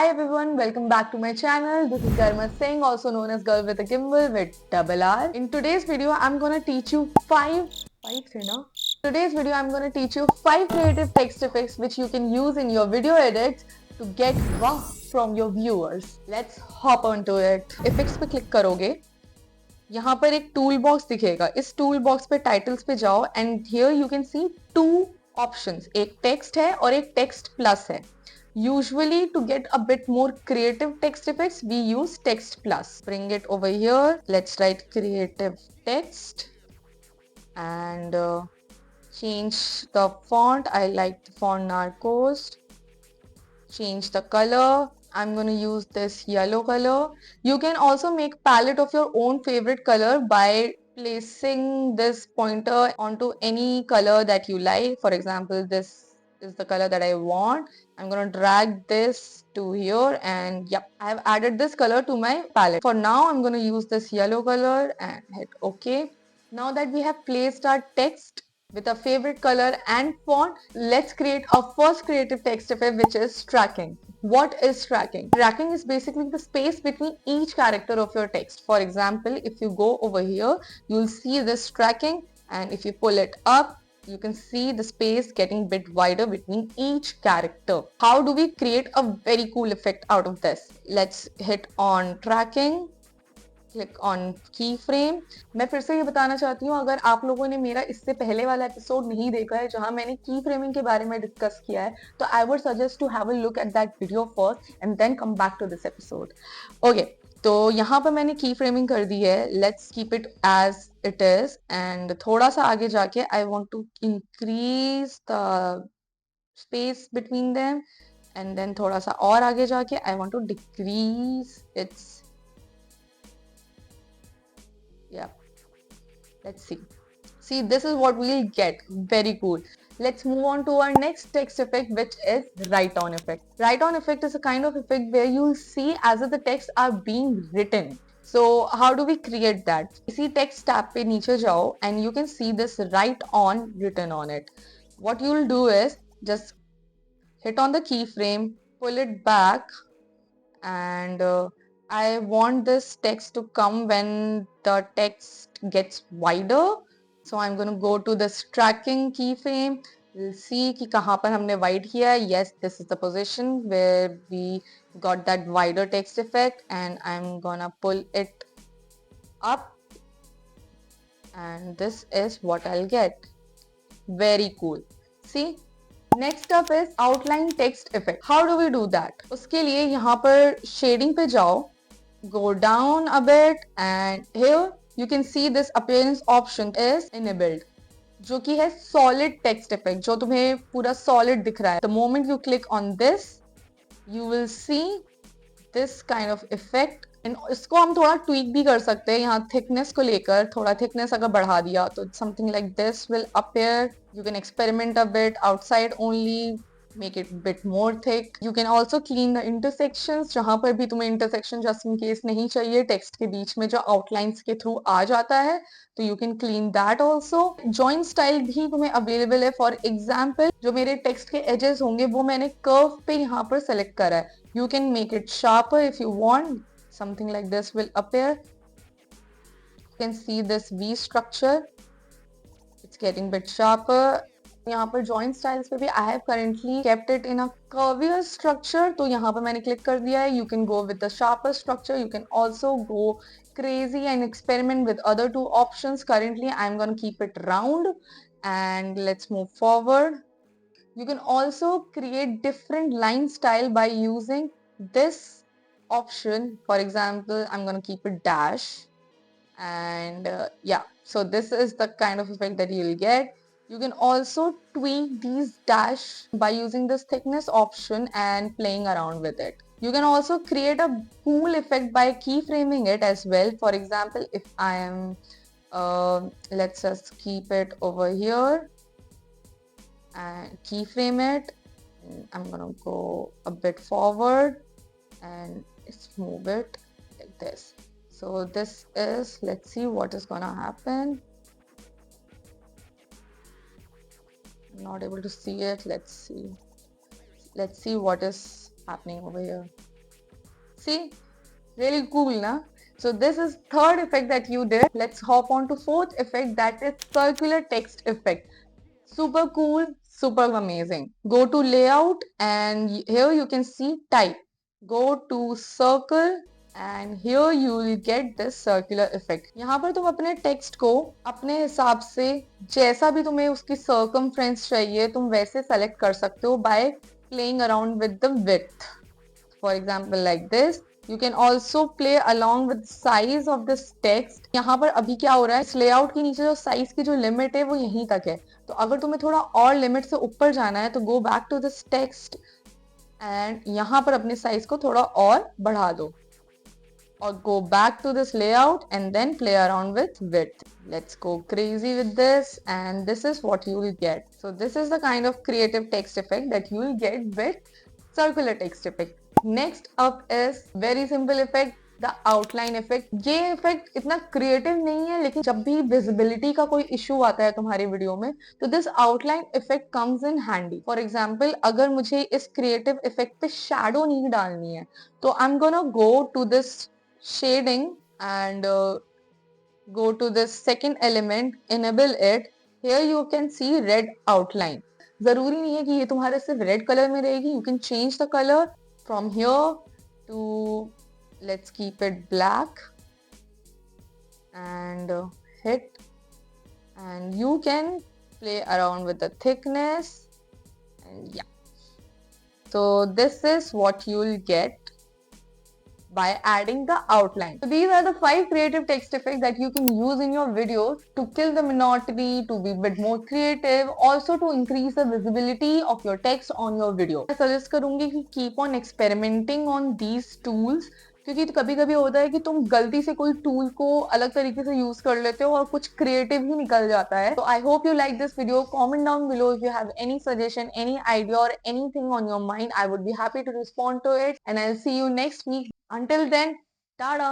Hi everyone, welcome back to my channel. This is Garma Singh, also known as Girl with a Gimbal with double R. In today's video, I'm gonna teach you five creative text effects which you can use in your video edits to get wow from your viewers. Let's hop onto it. Effects पे click करोगे, यहाँ पर एक tool box दिखेगा. इस tool box पे titles पे जाओ and here you can C two options. एक टेक्स्ट है और एक टेक्स्ट प्लस है. Usually to get a bit more creative text effects, we use text plus. Bring it over here. Let's write creative text and change the font. I like the font Narcos. Change the color. I'm going to use this yellow color. You can also make palette of your own favorite color by placing this pointer onto any color that you like. For example, this is the color that I want. I'm going to drag this to here and yep, I have added this color to my palette. For now, I'm going to use this yellow color and hit OK. Now that we have placed our text with a favorite color and font, let's create our first creative text effect, which is tracking. What is tracking? Tracking is basically the space between each character of your text. For example, if you go over here, you'll see this tracking, and if you pull it up, you can see the space getting a bit wider between each character. How do we create a very cool effect out of this? Let's hit on tracking. Click on की frame. मैं फिर से ये बताना चाहती हूँ, अगर आप लोगों ने मेरा इससे पहले वाला एपिसोड नहीं देखा है जहां मैंने की फ्रेमिंग के बारे में डिस्कस किया है, तो I would suggest to have a look at that video first and then come back to this episode. Okay, तो यहाँ पर मैंने की फ्रेमिंग कर दी है. Let's keep it as it is and थोड़ा सा आगे जाके I want to increase the space between them and then थोड़ा सा और आगे जाके I want to decrease its. Yeah, let's see. See, this is what we'll get. Very cool. Let's move on to our next text effect, which is write-on effect. Write-on effect is a kind of effect where you'll see as if the texts are being written. So how do we create that? See, text tab pe niche jao and you can see this write on written on it. What you'll do is just hit on the keyframe, pull it back, and I want this text to come when the text gets wider. So I'm going to go to this tracking keyframe. We'll see कि कहाँ पर हमने wide किया है. Yes, this is the position where we got that wider text effect, and I'm gonna pull it up, and this is what I'll get. Very cool. See, next up is outline text effect. How do we do that? उसके लिए यहाँ पर shading पे जाओ, go down a bit and here you can see this appearance option is enabled, जो कि है solid text effect, जो तुम्हें पूरा सॉलिड दिख रहा है. The moment you click on this you will see this kind of effect. And इसको हम थोड़ा ट्वीक भी कर सकते हैं. यहाँ थिकनेस को लेकर थोड़ा थिकनेस अगर बढ़ा दिया तो something like this will appear. You can experiment a bit outside only, make it a bit more thick. You can also clean the intersections, जहां पर भी तुम्हें intersection just in case नहीं चाहिए text के बीच में जो outlines के through आ जाता है, तो you can clean that also. Join style भी तुम्हें available है. For example, जो मेरे text के edges होंगे वो मैंने curve पे यहाँ पर select करा है. You can make it sharper if you want. Something like this will appear. You can see this V structure. It's getting a bit sharper. यहाँ पर joint styles पे भी I have currently kept it in a curvier structure, तो यहाँ पर मैंने click कर दिया है. You can go with the sharper structure. You can also go crazy and experiment with other two options. Currently, I'm going to keep it round, and let's move forward. You can also create different line style by using this option. For example, I'm going to keep it dash, and yeah, so this is the kind of effect that you'll get. You can also tweak these dash by using this thickness option and playing around with it. You can also create a cool effect by keyframing it as well. For example, if I am let's just keep it over here and keyframe it. I'm gonna go a bit forward and let's move it like this. So this is, let's see what is gonna happen. I'm not able to see it. Let's see what is happening over here. See, really cool, na? So this is third effect that you did. Let's hop on to fourth effect, that is circular text effect. Super cool, super amazing. Go to layout and here you can see type. Go to circle and here you will get this circular effect. यहाँ पर तुम अपने text को अपने हिसाब से जैसा भी तुम्हें उसकी circumference चाहिए तुम वैसे सेलेक्ट कर सकते हो by playing around with the width. For example, like this. You can also play along with size of this text. यहाँ पर अभी क्या हो रहा है, इस लेआउट के नीचे जो साइज की जो लिमिट है वो यहीं तक है. तो अगर तुम्हें थोड़ा और लिमिट से ऊपर जाना है तो go back to this text and यहाँ पर अपने साइज को थोड़ा और बढ़ा दो. Or go back to this layout and then play around with width. Let's go crazy with this, and this is what you will get. So this is the kind of creative text effect that you will get with circular text effect. Next up is very simple effect, the outline effect. ये effect इतना creative नहीं है, लेकिन जब भी visibility का कोई issue आता है तुम्हारी वीडियो में तो this outline effect comes in handy. For example, अगर मुझे इस क्रिएटिव इफेक्ट पे शैडो नहीं डालनी है तो I am gonna go to this shading and go to this second element, enable it. Here you can see red outline. जरूरी नहीं है कि ये तुम्हारे सिर्फ रेड कलर में रहेगी. You can change the color from here to, let's keep it black and hit, and you can play around with the thickness, and yeah, so this is what you will get by adding the outline. So these are the 5 creative text effects that you can use in your videos to kill the monotony, to be a bit more creative, also to increase the visibility of your text on your video. मैं suggest करूंगी कि keep on experimenting on these tools, क्योंकि तो कभी कभी होता है कि तुम गलती से कोई टूल को अलग तरीके से यूज कर लेते हो और कुछ क्रिएटिव ही निकल जाता है. तो I hope you like this video. Comment down below if you have any suggestion, any idea और anything on your mind. I would be happy to respond to it, and I will see you next week. Until then, tada!